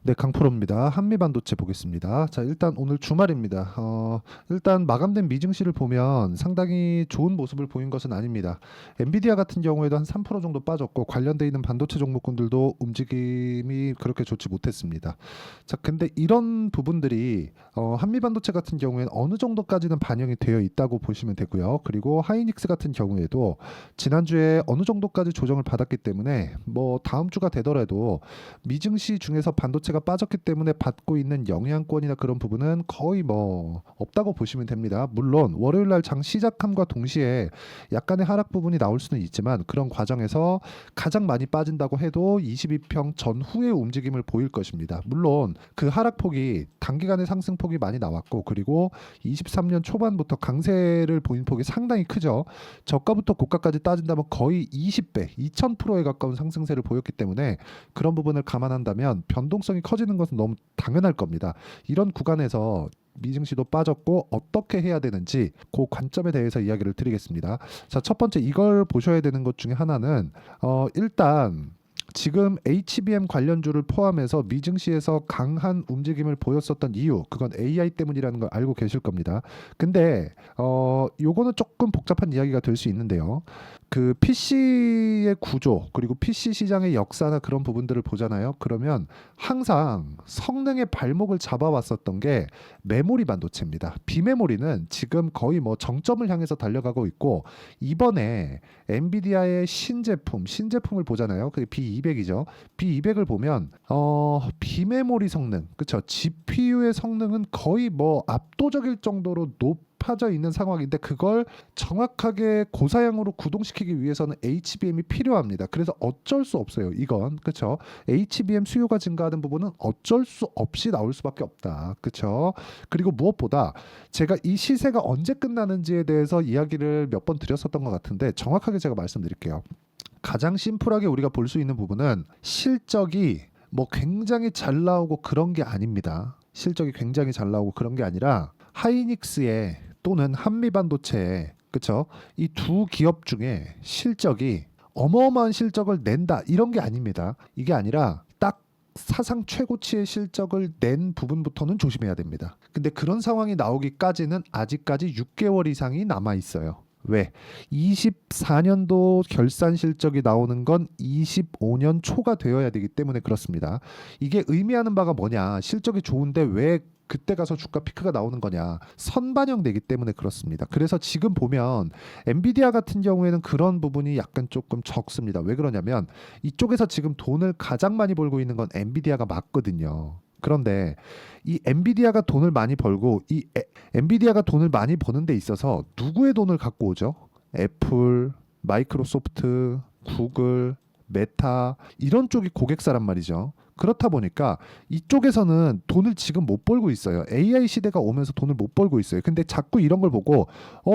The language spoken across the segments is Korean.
네, 강프로입니다. 한미반도체 보겠습니다. 자, 일단 오늘 주말입니다. 일단 마감된 미증시를 보면 상당히 좋은 모습을 보인 것은 아닙니다. 엔비디아 같은 경우에도 한 3% 정도 빠졌고 관련돼 있는 반도체 종목군들도 움직임이 그렇게 좋지 못했습니다. 자, 근데 이런 부분들이 한미반도체 같은 경우에는 어느 정도까지는 반영이 되어 있다고 보시면 되고요. 그리고 하이닉스 같은 경우에도 지난주에 어느 정도까지 조정을 받았기 때문에 뭐 다음 주가 되더라도 미증시 중에서 반도체가 빠졌기 때문에 받고 있는 영향권이나 그런 부분은 거의 뭐 없다고 보시면 됩니다. 물론 월요일 날 장 시작함과 동시에 약간의 하락 부분이 나올 수는 있지만 그런 과정에서 가장 많이 빠진다고 해도 22평 전후의 움직임을 보일 것입니다. 물론 그 하락폭이 단기간의 상승폭이 많이 나왔고 그리고 23년 초반부터 강세를 보인 폭이 상당히 크죠. 저가부터 고가까지 따진다면 거의 20배, 2000%에 가까운 상승세를 보였기 때문에 그런 부분을 감안한다면 변동성이 커지는 것은 너무 당연할 겁니다. 이런 구간에서 미증시도 빠졌고 어떻게 해야 되는지 그 관점에 대해서 이야기를 드리겠습니다. 자, 첫 번째 이걸 보셔야 되는 것 중에 하나는 일단 지금 HBM 관련주를 포함해서 미증시에서 강한 움직임을 보였었던 이유, 그건 AI 때문이라는 걸 알고 계실 겁니다. 근데 요거는 조금 복잡한 이야기가 될 수 있는데요. 그 PC의 구조 그리고 PC 시장의 역사나 그런 부분들을 보잖아요. 그러면 항상 성능의 발목을 잡아왔었던 게 메모리 반도체입니다. 비메모리는 지금 거의 뭐 정점을 향해서 달려가고 있고 이번에 엔비디아의 신제품을 보잖아요. 그게 B200이죠. B200을 보면 비메모리 성능, 그렇죠? GPU의 성능은 거의 뭐 압도적일 정도로 높아져 있는 상황인데 그걸 정확하게 고사양으로 구동시키기 위해서는 HBM이 필요합니다. 그래서 어쩔 수 없어요. 이건 그렇죠. HBM 수요가 증가하는 부분은 어쩔 수 없이 나올 수밖에 없다. 그렇죠. 그리고 무엇보다 제가 이 시세가 언제 끝나는지에 대해서 이야기를 몇 번 드렸었던 것 같은데 정확하게 제가 말씀드릴게요. 가장 심플하게 우리가 볼 수 있는 부분은 실적이 뭐 굉장히 잘 나오고 그런 게 아닙니다. 실적이 굉장히 잘 나오고 그런 게 아니라 하이닉스의 또는 한미반도체의 그쵸? 이 두 기업 중에 실적이 어마어마한 실적을 낸다 이런 게 아닙니다. 이게 아니라 딱 사상 최고치의 실적을 낸 부분부터는 조심해야 됩니다. 근데 그런 상황이 나오기까지는 아직까지 6개월 이상이 남아 있어요. 왜? 24년도 결산 실적이 나오는 건 25년 초가 되어야 되기 때문에 그렇습니다. 이게 의미하는 바가 뭐냐? 실적이 좋은데 왜 그때 가서 주가 피크가 나오는 거냐? 선반영되기 때문에 그렇습니다. 그래서 지금 보면 엔비디아 같은 경우에는 그런 부분이 약간 조금 적습니다. 왜 그러냐면 이쪽에서 지금 돈을 가장 많이 벌고 있는 건 엔비디아가 맞거든요. 그런데 이 엔비디아가 돈을 많이 벌고 엔비디아가 돈을 많이 버는 데 있어서 누구의 돈을 갖고 오죠? 애플, 마이크로소프트, 구글, 메타 이런 쪽이 고객사란 말이죠. 그렇다 보니까 이쪽에서는 돈을 지금 못 벌고 있어요. AI 시대가 오면서 돈을 못 벌고 있어요. 근데 자꾸 이런 걸 보고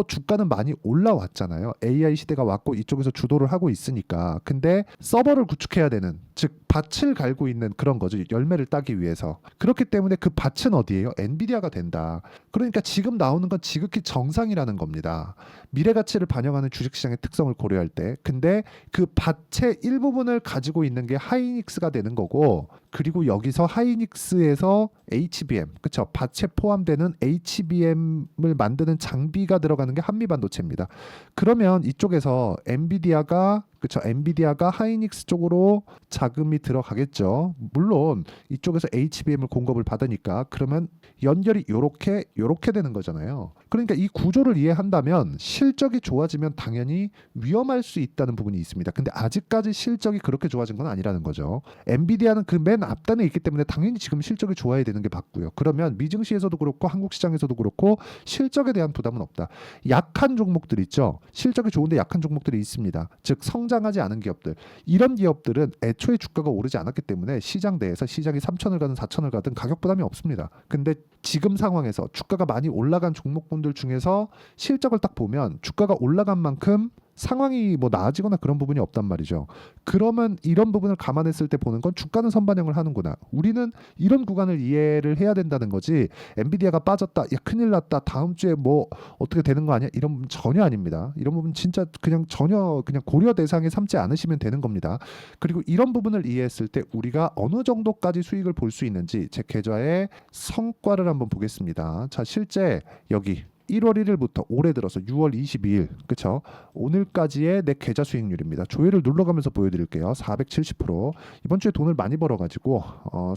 주가는 많이 올라왔잖아요. AI 시대가 왔고 이쪽에서 주도를 하고 있으니까. 근데 서버를 구축해야 되는 즉 밭을 갈고 있는 그런 거죠. 열매를 따기 위해서. 그렇기 때문에 그 밭은 어디예요? 엔비디아가 된다. 그러니까 지금 나오는 건 지극히 정상이라는 겁니다. 미래 가치를 반영하는 주식시장의 특성을 고려할 때. 근데 그 밭의 일부분을 가지고 있는 게 하이닉스가 되는 거고 그리고 여기서 하이닉스에서 HBM, 그쵸? 밭에 포함되는 HBM을 만드는 장비가 들어가는 게 한미반도체입니다. 그러면 이쪽에서 엔비디아가 그쵸? 엔비디아가 하이닉스 쪽으로 자금이 들어가겠죠. 물론 이쪽에서 HBM을 공급을 받으니까 그러면 연결이 요렇게 되는 거잖아요. 그러니까 이 구조를 이해한다면 실적이 좋아지면 당연히 위험할 수 있다는 부분이 있습니다. 근데 아직까지 실적이 그렇게 좋아진 건 아니라는 거죠. 엔비디아는 그 맨 앞단에 있기 때문에 당연히 지금 실적이 좋아야 되는 게 맞고요. 그러면 미증시에서도 그렇고 한국 시장에서도 그렇고 실적에 대한 부담은 없다. 약한 종목들 있죠. 실적이 좋은데 약한 종목들이 있습니다. 즉 성장하지 않은 기업들. 이런 기업들은 애초에 주가가 오르지 않았기 때문에 시장 내에서 시장이 3천을 가든 4천을 가든 가격 부담이 없습니다. 근데 지금 상황에서 주가가 많이 올라간 종목군들 중에서 실적을 딱 보면 주가가 올라간 만큼 상황이 뭐 나아지거나 그런 부분이 없단 말이죠. 그러면 이런 부분을 감안했을 때 보는 건 주가는 선반영을 하는구나. 우리는 이런 구간을 이해를 해야 된다는 거지. 엔비디아가 빠졌다, 야 큰일 났다, 다음 주에 뭐 어떻게 되는 거 아니야? 이런 부분 전혀 아닙니다. 이런 부분 진짜 그냥 전혀 그냥 고려 대상에 삼지 않으시면 되는 겁니다. 그리고 이런 부분을 이해했을 때 우리가 어느 정도까지 수익을 볼 수 있는지 제 계좌의 성과를 한번 보겠습니다. 자, 실제 여기 1월 1일부터 올해 들어서 6월 22일, 그쵸? 오늘까지의 내 계좌 수익률입니다. 조회를 눌러가면서 보여드릴게요. 470%. 이번 주에 돈을 많이 벌어가지고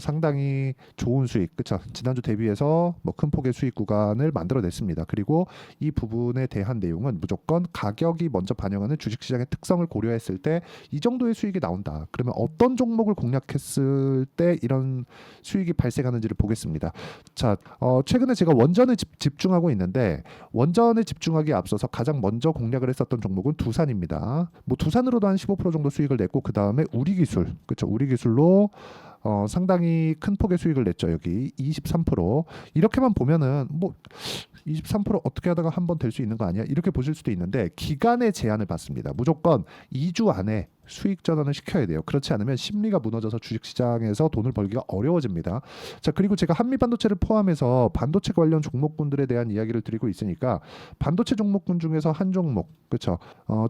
상당히 좋은 수익, 그쵸? 지난주 대비해서 뭐 큰 폭의 수익 구간을 만들어냈습니다. 그리고 이 부분에 대한 내용은 무조건 가격이 먼저 반영하는 주식시장의 특성을 고려했을 때 이 정도의 수익이 나온다. 그러면 어떤 종목을 공략했을 때 이런 수익이 발생하는지를 보겠습니다. 자, 최근에 제가 원전에 집중하고 있는데 원전에 집중하기에 앞서서 가장 먼저 공략을 했었던 종목은 두산입니다. 뭐 두산으로도 한 15% 정도 수익을 냈고 그 다음에 우리기술, 그렇죠? 우리기술로 상당히 큰 폭의 수익을 냈죠. 여기 23%. 이렇게만 보면은 뭐 23% 어떻게 하다가 한 번 될 수 있는 거 아니야? 이렇게 보실 수도 있는데 기간의 제한을 받습니다. 무조건 2주 안에 수익 전환을 시켜야 돼요. 그렇지 않으면 심리가 무너져서 주식시장에서 돈을 벌기가 어려워집니다. 자, 그리고 제가 한미반도체를 포함해서 반도체 관련 종목군들에 대한 이야기를 드리고 있으니까 반도체 종목군 중에서 한 종목, 그렇죠?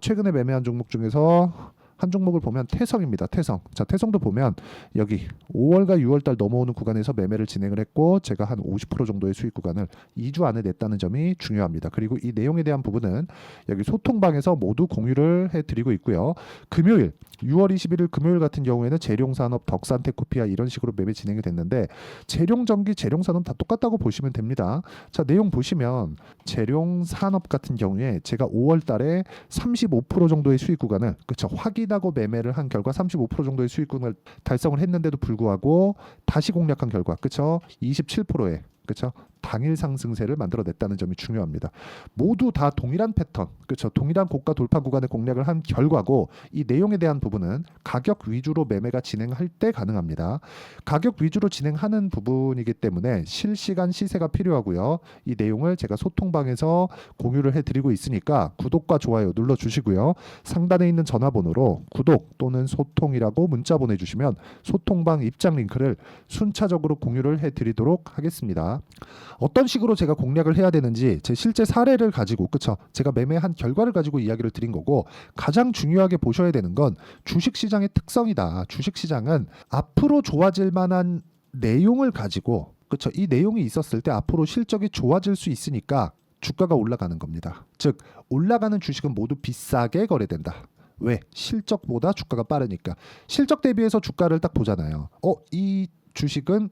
최근에 매매한 종목 중에서 한 종목을 보면 태성입니다. 태성. 자, 태성도 보면 여기 5월과 6월달 넘어오는 구간에서 매매를 진행을 했고 제가 한 50% 정도의 수익 구간을 2주 안에 냈다는 점이 중요합니다. 그리고 이 내용에 대한 부분은 여기 소통방에서 모두 공유를 해드리고 있고요. 금요일 6월 21일 금요일 같은 경우에는 재룡산업, 덕산테크피아 이런 식으로 매매 진행이 됐는데 재룡전기, 재룡산업 다 똑같다고 보시면 됩니다. 자, 내용 보시면 재룡산업 같은 경우에 제가 5월 달에 35% 정도의 수익 구간을, 그렇죠, 확인하고 매매를 한 결과 35% 정도의 수익 구간을 달성을 했는데도 불구하고 다시 공략한 결과, 그렇죠, 27%의, 그렇죠, 당일 상승세를 만들어냈다는 점이 중요합니다. 모두 다 동일한 패턴, 그렇죠, 동일한 고가 돌파 구간의 공략을 한 결과고 이 내용에 대한 부분은 가격 위주로 매매가 진행할 때 가능합니다. 가격 위주로 진행하는 부분이기 때문에 실시간 시세가 필요하고요. 이 내용을 제가 소통방에서 공유를 해드리고 있으니까 구독과 좋아요 눌러주시고요. 상단에 있는 전화번호로 구독 또는 소통이라고 문자 보내주시면 소통방 입장 링크를 순차적으로 공유를 해드리도록 하겠습니다. 어떤 식으로 제가 공략을 해야 되는지 제 실제 사례를 가지고, 그쵸, 제가 매매한 결과를 가지고 이야기를 드린 거고 가장 중요하게 보셔야 되는 건 주식시장의 특성이다. 주식시장은 앞으로 좋아질 만한 내용을 가지고, 그쵸, 이 내용이 있었을 때 앞으로 실적이 좋아질 수 있으니까 주가가 올라가는 겁니다. 즉 올라가는 주식은 모두 비싸게 거래된다. 왜? 실적보다 주가가 빠르니까. 실적 대비해서 주가를 딱 보잖아요. 이 주식은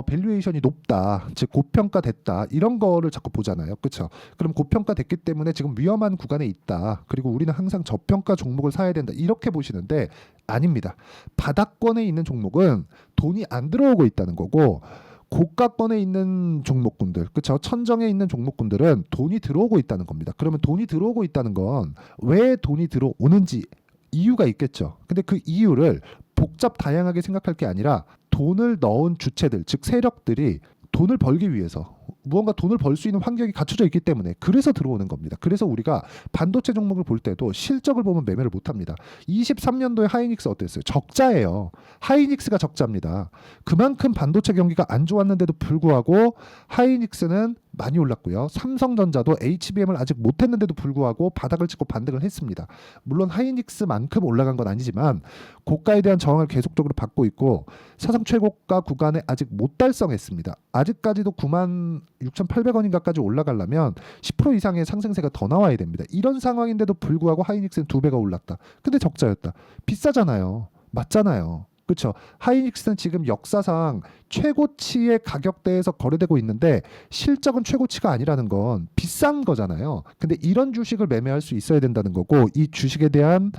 밸류에이션이 높다, 즉 고평가됐다, 이런 거를 자꾸 보잖아요. 그렇죠? 그럼 고평가됐기 때문에 지금 위험한 구간에 있다, 그리고 우리는 항상 저평가 종목을 사야 된다, 이렇게 보시는데 아닙니다. 바닥권에 있는 종목은 돈이 안 들어오고 있다는 거고 고가권에 있는 종목군들, 그렇죠, 천정에 있는 종목군들은 돈이 들어오고 있다는 겁니다. 그러면 돈이 들어오고 있다는 건 왜 돈이 들어오는지 이유가 있겠죠. 근데 그 이유를 복잡 다양하게 생각할 게 아니라 돈을 넣은 주체들, 즉 세력들이 돈을 벌기 위해서 무언가 돈을 벌 수 있는 환경이 갖춰져 있기 때문에 그래서 들어오는 겁니다. 그래서 우리가 반도체 종목을 볼 때도 실적을 보면 매매를 못합니다. 23년도에 하이닉스 어땠어요? 적자예요. 하이닉스가 적자입니다. 그만큼 반도체 경기가 안 좋았는데도 불구하고 하이닉스는 많이 올랐고요. 삼성전자도 HBM을 아직 못했는데도 불구하고 바닥을 찍고 반등을 했습니다. 물론 하이닉스만큼 올라간 건 아니지만 고가에 대한 저항을 계속적으로 받고 있고 사상 최고가 구간에 아직 못 달성했습니다. 아직까지도 96,800원인가까지 올라가려면 10% 이상의 상승세가 더 나와야 됩니다. 이런 상황인데도 불구하고 하이닉스는 2배가 올랐다. 근데 적자였다. 비싸잖아요. 맞잖아요. 그렇죠. 하이닉스는 지금 역사상 최고치의 가격대에서 거래되고 있는데 실적은 최고치가 아니라는 건 비싼 거잖아요. 근데 이런 주식을 매매할 수 있어야 된다는 거고 이 주식에 대한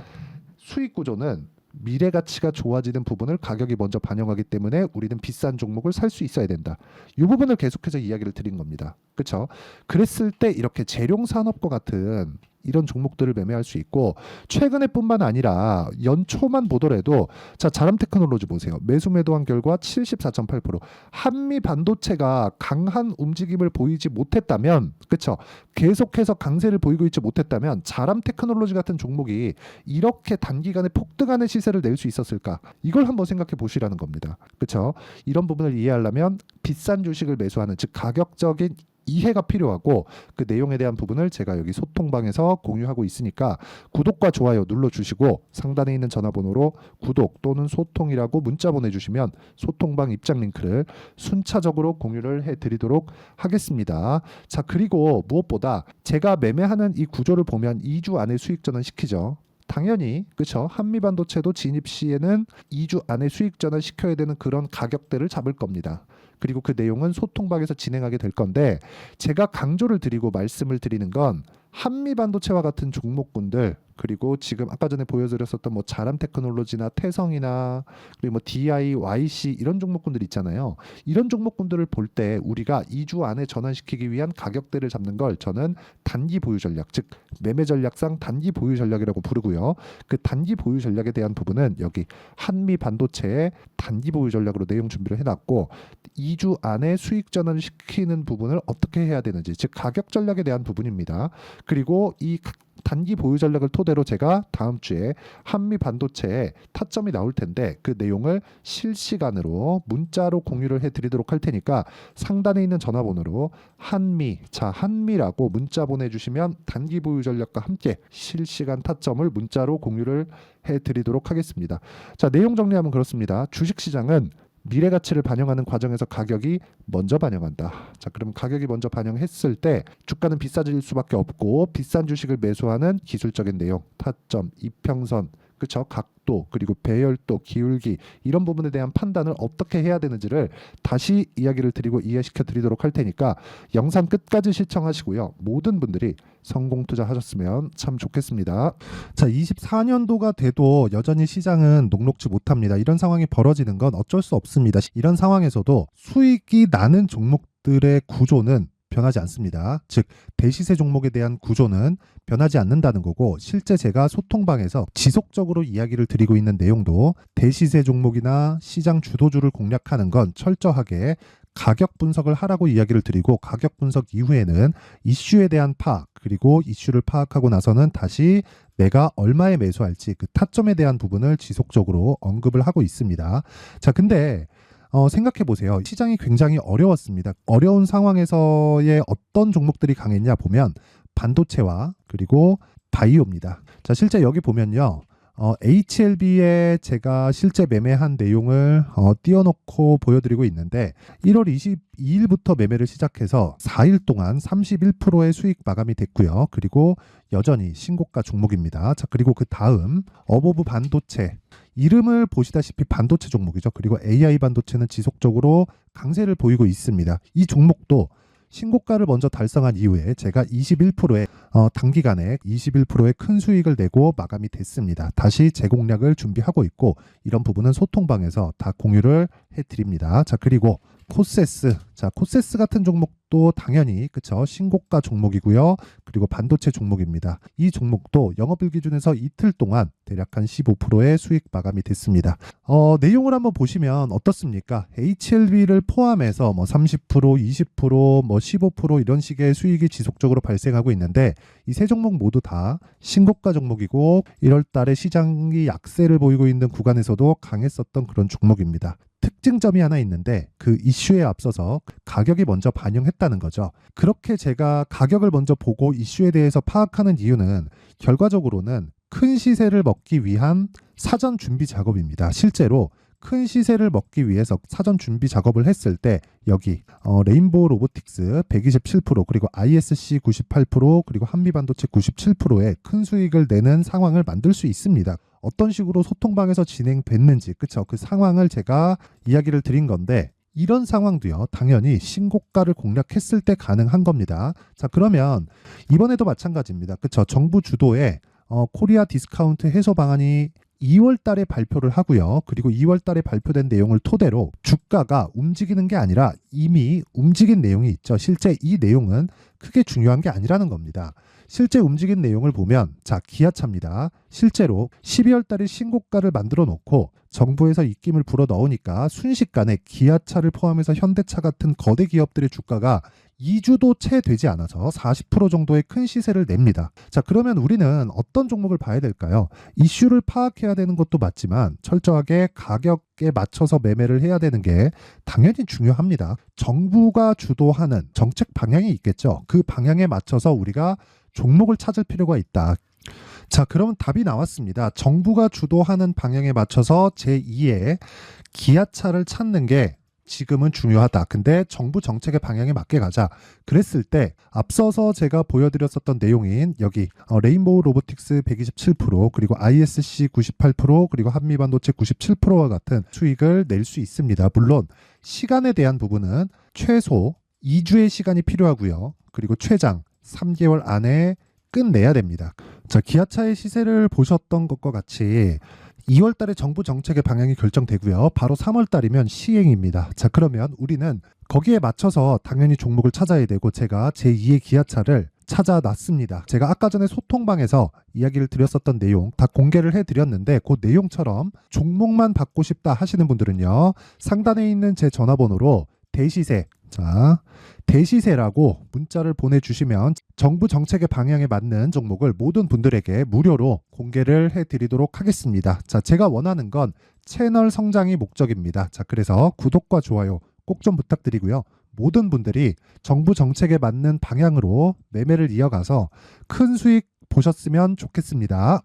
수익 구조는 미래 가치가 좋아지는 부분을 가격이 먼저 반영하기 때문에 우리는 비싼 종목을 살 수 있어야 된다. 이 부분을 계속해서 이야기를 드린 겁니다. 그렇죠? 그랬을 때 이렇게 재룡산업과 같은 이런 종목들을 매매할 수 있고, 최근에 뿐만 아니라 연초만 보더라도 자, 자람 테크놀로지 보세요. 매수 매도한 결과 74.8%. 한미 반도체가 강한 움직임을 보이지 못했다면, 그쵸? 계속해서 강세를 보이고 있지 못했다면 자람 테크놀로지 같은 종목이 이렇게 단기간에 폭등하는 시세를 낼 수 있었을까? 이걸 한번 생각해 보시라는 겁니다. 그쵸? 이런 부분을 이해하려면 비싼 주식을 매수하는, 즉 가격적인 이해가 필요하고, 그 내용에 대한 부분을 제가 여기 소통방에서 공유하고 있으니까 구독과 좋아요 눌러주시고, 상단에 있는 전화번호로 구독 또는 소통이라고 문자 보내주시면 소통방 입장 링크를 순차적으로 공유를 해드리도록 하겠습니다. 자, 그리고 무엇보다 제가 매매하는 이 구조를 보면 2주 안에 수익 전환 시키죠. 당연히 그렇죠. 한미반도체도 진입 시에는 2주 안에 수익 전환 시켜야 되는 그런 가격대를 잡을 겁니다. 그리고 그 내용은 소통방에서 진행하게 될 건데, 제가 강조를 드리고 말씀을 드리는 건 한미반도체와 같은 종목군들, 그리고 지금 아까 전에 보여드렸었던 뭐 자람 테크놀로지나 태성이나 그리고 뭐 DIYC 이런 종목군들 있잖아요. 이런 종목군들을 볼 때 우리가 2주 안에 전환시키기 위한 가격대를 잡는 걸 저는 단기 보유 전략, 즉 매매 전략상 단기 보유 전략이라고 부르고요. 그 단기 보유 전략에 대한 부분은 여기 한미 반도체의 단기 보유 전략으로 내용 준비를 해놨고, 2주 안에 수익 전환을 시키는 부분을 어떻게 해야 되는지, 즉 가격 전략에 대한 부분입니다. 그리고 이 단기 보유 전략을 토대로 제가 다음 주에 한미 반도체에 타점이 나올 텐데, 그 내용을 실시간으로 문자로 공유를 해드리도록 할 테니까 상단에 있는 전화번호로 한미라고 문자 보내주시면 단기 보유 전략과 함께 실시간 타점을 문자로 공유를 해드리도록 하겠습니다. 자, 내용 정리하면 그렇습니다. 주식시장은 미래 가치를 반영하는 과정에서 가격이 먼저 반영한다. 자, 그럼 가격이 먼저 반영했을 때 주가는 비싸질 수밖에 없고, 비싼 주식을 매수하는 기술적인 내용, 타점, 이평선, 그렇죠? 각도, 그리고 배열도, 기울기, 이런 부분에 대한 판단을 어떻게 해야 되는지를 다시 이야기를 드리고 이해시켜 드리도록 할 테니까 영상 끝까지 시청하시고요. 모든 분들이 성공 투자하셨으면 참 좋겠습니다. 자, 24년도가 돼도 여전히 시장은 녹록지 못합니다. 이런 상황이 벌어지는 건 어쩔 수 없습니다. 이런 상황에서도 수익이 나는 종목들의 구조는 변하지 않습니다. 즉 대시세 종목에 대한 구조는 변하지 않는다는 거고, 실제 제가 소통방에서 지속적으로 이야기를 드리고 있는 내용도 대시세 종목이나 시장 주도주를 공략하는 건 철저하게 가격 분석을 하라고 이야기를 드리고, 가격 분석 이후에는 이슈에 대한 파악, 그리고 이슈를 파악하고 나서는 다시 내가 얼마에 매수할지 그 타점에 대한 부분을 지속적으로 언급을 하고 있습니다. 자, 근데 생각해 보세요. 시장이 굉장히 어려웠습니다. 어려운 상황에서의 어떤 종목들이 강했냐 보면 반도체와 그리고 바이오입니다. 자, 실제 여기 보면요. HLB에 제가 실제 매매한 내용을 띄워놓고 보여드리고 있는데, 1월 22일부터 매매를 시작해서 4일 동안 31%의 수익 마감이 됐고요. 그리고 여전히 신고가 종목입니다. 자, 그리고 그 다음 어보브 반도체, 이름을 보시다시피 반도체 종목이죠. 그리고 AI 반도체는 지속적으로 강세를 보이고 있습니다. 이 종목도 신고가를 먼저 달성한 이후에 제가 21%의 단기간에 21%의 큰 수익을 내고 마감이 됐습니다. 다시 재공략을 준비하고 있고, 이런 부분은 소통방에서 다 공유를 해드립니다. 자, 그리고 코세스. 자, 코세스 같은 종목도 당연히 그쵸, 신고가 종목이고요. 그리고 반도체 종목입니다. 이 종목도 영업일 기준에서 이틀 동안 대략 한 15%의 수익 마감이 됐습니다. 내용을 한번 보시면 어떻습니까? HLB를 포함해서 뭐 30%, 20%, 뭐 15% 이런 식의 수익이 지속적으로 발생하고 있는데, 이 세 종목 모두 다 신고가 종목이고 1월 달에 시장이 약세를 보이고 있는 구간에서도 강했었던 그런 종목입니다. 특징점이 하나 있는데, 그 이슈에 앞서서 가격이 먼저 반영했다는 거죠. 그렇게 제가 가격을 먼저 보고 이슈에 대해서 파악하는 이유는 결과적으로는 큰 시세를 먹기 위한 사전 준비 작업입니다. 실제로 큰 시세를 먹기 위해서 사전 준비 작업을 했을 때 여기 레인보우 로보틱스 127%, 그리고 ISC 98%, 그리고 한미반도체 97%의 큰 수익을 내는 상황을 만들 수 있습니다. 어떤 식으로 소통방에서 진행됐는지, 그쵸? 그 상황을 제가 이야기를 드린 건데, 이런 상황도요, 당연히 신고가를 공략했을 때 가능한 겁니다. 자, 그러면 이번에도 마찬가지입니다. 그쵸? 정부 주도의 코리아 디스카운트 해소 방안이 2월 달에 발표를 하고요. 그리고 2월 달에 발표된 내용을 토대로 주가가 움직이는 게 아니라 이미 움직인 내용이 있죠. 실제 이 내용은 크게 중요한 게 아니라는 겁니다. 실제 움직인 내용을 보면 자, 기아차입니다. 실제로 12월 달에 신고가를 만들어 놓고 정부에서 입김을 불어 넣으니까 순식간에 기아차를 포함해서 현대차 같은 거대 기업들의 주가가 2주도 채 되지 않아서 40% 정도의 큰 시세를 냅니다. 자, 그러면 우리는 어떤 종목을 봐야 될까요? 이슈를 파악해야 되는 것도 맞지만 철저하게 가격에 맞춰서 매매를 해야 되는 게 당연히 중요합니다. 정부가 주도하는 정책 방향이 있겠죠. 그 방향에 맞춰서 우리가 종목을 찾을 필요가 있다. 자, 그러면 답이 나왔습니다. 정부가 주도하는 방향에 맞춰서 제2의 기아차를 찾는 게 지금은 중요하다. 근데 정부 정책의 방향에 맞게 가자. 그랬을 때 앞서서 제가 보여드렸었던 내용인 여기 레인보우 로보틱스 127% 그리고 ISC 98% 그리고 한미반도체 97%와 같은 수익을 낼 수 있습니다. 물론 시간에 대한 부분은 최소 2주의 시간이 필요하고요. 그리고 최장 3개월 안에 끝내야 됩니다. 자, 기아차의 시세를 보셨던 것과 같이 2월 달에 정부 정책의 방향이 결정되고요. 바로 3월 달이면 시행입니다. 자, 그러면 우리는 거기에 맞춰서 당연히 종목을 찾아야 되고 제가 제2의 기아차를 찾아놨습니다. 제가 아까 전에 소통방에서 이야기를 드렸었던 내용 다 공개를 해드렸는데 그 내용처럼 종목만 받고 싶다 하시는 분들은요. 상단에 있는 제 전화번호로 대시세, 자, 대시세라고 문자를 보내주시면 정부 정책의 방향에 맞는 종목을 모든 분들에게 무료로 공개를 해드리도록 하겠습니다. 자, 제가 원하는 건 채널 성장이 목적입니다. 자, 그래서 구독과 좋아요 꼭 좀 부탁드리고요. 모든 분들이 정부 정책에 맞는 방향으로 매매를 이어가서 큰 수익 보셨으면 좋겠습니다.